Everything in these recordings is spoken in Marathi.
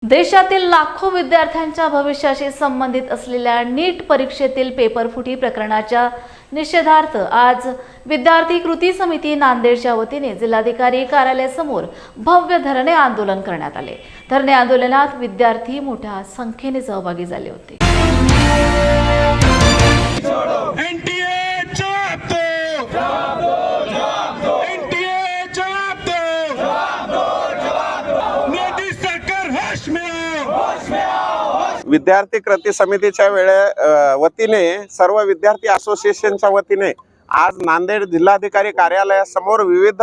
देशातील लाखो विद्यार्थ्यांच्या भविष्याशी संबंधित असलेल्या नीट परीक्षेतील पेपरफुटी प्रकरणाच्या निषेधार्थ आज विद्यार्थी कृती समिती नांदेडच्या वतीने जिल्हाधिकारी कार्यालयासमोर भव्य धरणे आंदोलन करण्यात आले। धरणे आंदोलनात विद्यार्थी मोठ्या संख्येने सहभागी झाले होते। विद्यार्थी कृती समितीच्या वतीने सर्व विद्यार्थी असोसिएशनच्या वतीने आज नांदेड जिल्हाधिकारी कार्यालयासमोर विविध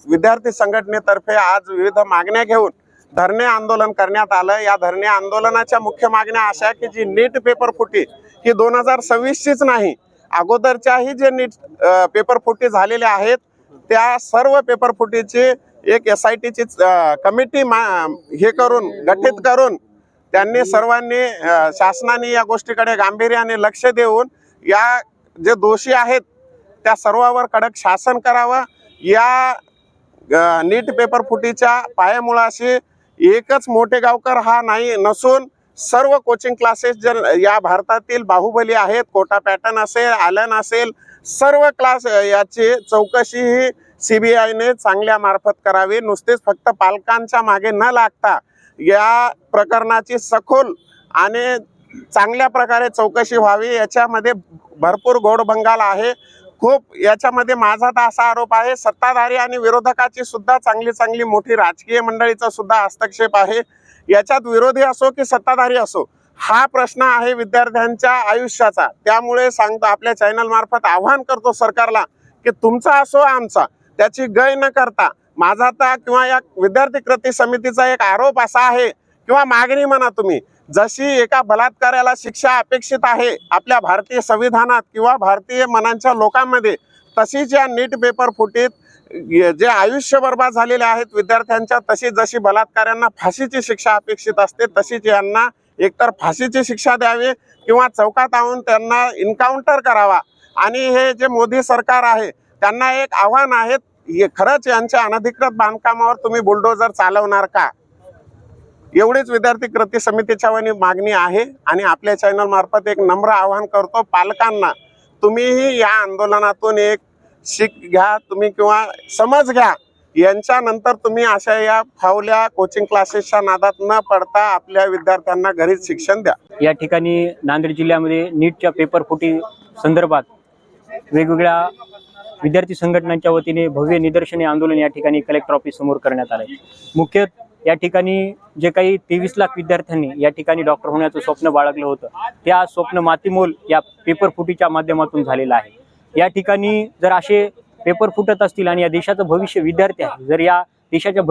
विद्यार्थी संघटनेतर्फे आज विविध मागण्या घेऊन धरणे आंदोलन करण्यात आलं। या धरणे आंदोलनाच्या मुख्य मागण्या अशा की जी नीट पेपर फुटी ही 2026 चीच नाही, अगोदरच्याही जे नीट पेपर फुटी झालेल्या आहेत त्या सर्व पेपर फुटीची एक SIT ची कमिटी गठीत करून त्यांनी सर्वांनी शासनाने या गोष्टीकडे गांभीर्याने लक्ष देऊन या जे दोषी आहेत त्या सर्वांवर कडक शासन करावं। या नीट पेपर फुटीच्या पायामुळाशी एकच मोठे गावकर हा नाही नसून सर्व कोचिंग क्लासेस जे या भारतातील बाहुबली आहेत, कोटा पॅटर्न असेल, आलन असेल, सर्व क्लास याची चौकशी ही CBI ने चांगल्या मार्फत करावी। नुसतेच फक्त पालकांच्या मागे न लागता या प्रकरणाची सखोल आणि चांगल्या प्रकारे चौकशी व्हावी। याच्यामध्ये भरपूर गोडबंगाल आहे। खूप याच्यामध्ये माझा तर असा आरोप आहे सत्ताधारी आणि विरोधकाची सुद्धा चांगली मोठी राजकीय मंडळीचा सुद्धा हस्तक्षेप आहे। याच्यात विरोधी असो की सत्ताधारी असो, हा प्रश्न आहे विद्यार्थ्यांच्या आयुष्याचा। त्यामुळे सांगतो, आपल्या चॅनल मार्फत आवाहन करतो सरकारला की तुमचा असो आमचा त्याची गय न करता माझा तर किंवा या विद्यार्थी कृती समितीचा एक आरोप असा आहे किंवा मागणी म्हणा तुम्ही, जशी एका बलात्काराला शिक्षा अपेक्षित आहे आपल्या भारतीय संविधानात किंवा भारतीय मनांच्या लोकांमध्ये, तशीच या नीट पेपर फुटीत जे आयुष्य बर्बाद झालेले आहेत विद्यार्थ्यांच्या, तशी जशी बलात्कारांना फाशीची शिक्षा अपेक्षित असते तशीच यांना एकतर फाशीची शिक्षा द्यावी किंवा चौकात आणून त्यांना इन्काउंटर करावा। आणि हे जे मोदी सरकार आहे त्यांना एक आव्हान आहे, खरंच यांच्या अनधिकृत बांधकामावर तुम्ही बुलडोजर चालवणार का? एवढीच विद्यार्थी कृती समितीच्या मागणी आहे। आणि आपल्या चॅनल मार्फत एक नम्र आवाहन करतो पालकांना, तुम्हीही या आंदोलनातून एक शिक घ्या तुम्ही किंवा समज घ्या। यांच्यानंतर तुम्ही अशा या फावल्या कोचिंग क्लासेसच्या नादात न पडता आपल्या विद्यार्थ्यांना घरीच शिक्षण द्या। या ठिकाणी नांदेड जिल्ह्यामध्ये नीटच्या पेपर फुटी संदर्भात वेगवेगळ्या विद्यार्थी संघटनांच्या वतीने भव्य निदर्शने आंदोलन या ठिकाणी कलेक्टर ऑफिस समोर करण्यात आले। मुख्य या ठिकाणी जे काही 23 लाख विद्यार्थ्यांनी या ठिकाणी डॉक्टर होण्याचं स्वप्न बाळगलं होतं, त्या स्वप्न मातीमोल या पेपर फुटीच्या माध्यमातून झालेलं आहे। या ठिकाणी जर असे पेपर फुटत असतील आणि या देशाचं भविष्य विद्यार्थी आहे, जर या देशाच्या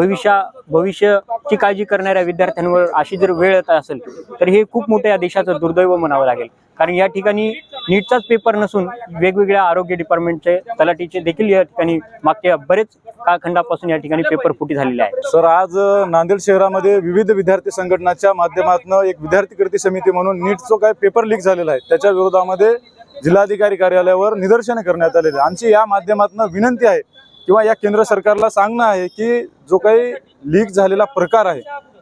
भविष्याची काळजी करणाऱ्या विद्यार्थ्यांवर अशी जर वेळ येत असेल तर हे खूप मोठं या देशाचं दुर्दैव म्हणावं लागेल। कारण या ठिकाणी नीटचाच पेपर नसून वेगवेगळ्या आरोग्य डिपार्टमेंटचे तलाठीचे देखील या ठिकाणी मागच्या बरेच काळखंडापासून या ठिकाणी पेपर फुटी झालेली आहे। सर, आज नांदेड शहरामध्ये विविध विद्यार्थी संघटनाच्या माध्यमातून एक विद्यार्थी कृती समिती म्हणून नीट जो काय पेपर लीक झालेला आहे त्याच्या विरोधामध्ये जिल्हाधिकारी कार्यालयावर निदर्शने करण्यात आलेले। आमची या माध्यमातून विनंती आहे किंवा या केंद्र सरकारला सांगणं आहे की जो काही लीक झालेला प्रकार आहे,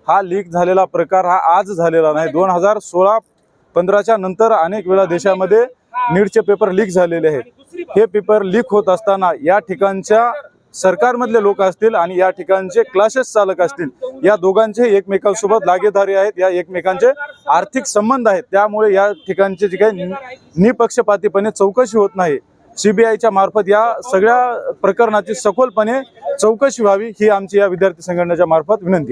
हा लीक झालेला प्रकार हा आज झालेला नाही। 2016-15च्या नंतर अनेक वेळा देशामध्ये नीटचे पेपर लीक झालेले आहेत। हे पेपर लीक होत असताना या ठिकाणच्या सरकारमधले लोक असतील आणि या ठिकाणचे क्लासेस चालक असतील, या दोघांचे एकमेकांसोबत लागेदारी आहेत, या एकमेकांचे आर्थिक संबंध आहेत। त्यामुळे या ठिकाणचे जे काही निपक्षपातीपणे चौकशी होत नाही, CBIच्या मार्फत या सगळ्या प्रकरणाची सखोलपणे चौकशी व्हावी ही आमची या विद्यार्थी संघटनेच्या मार्फत विनंती आहे।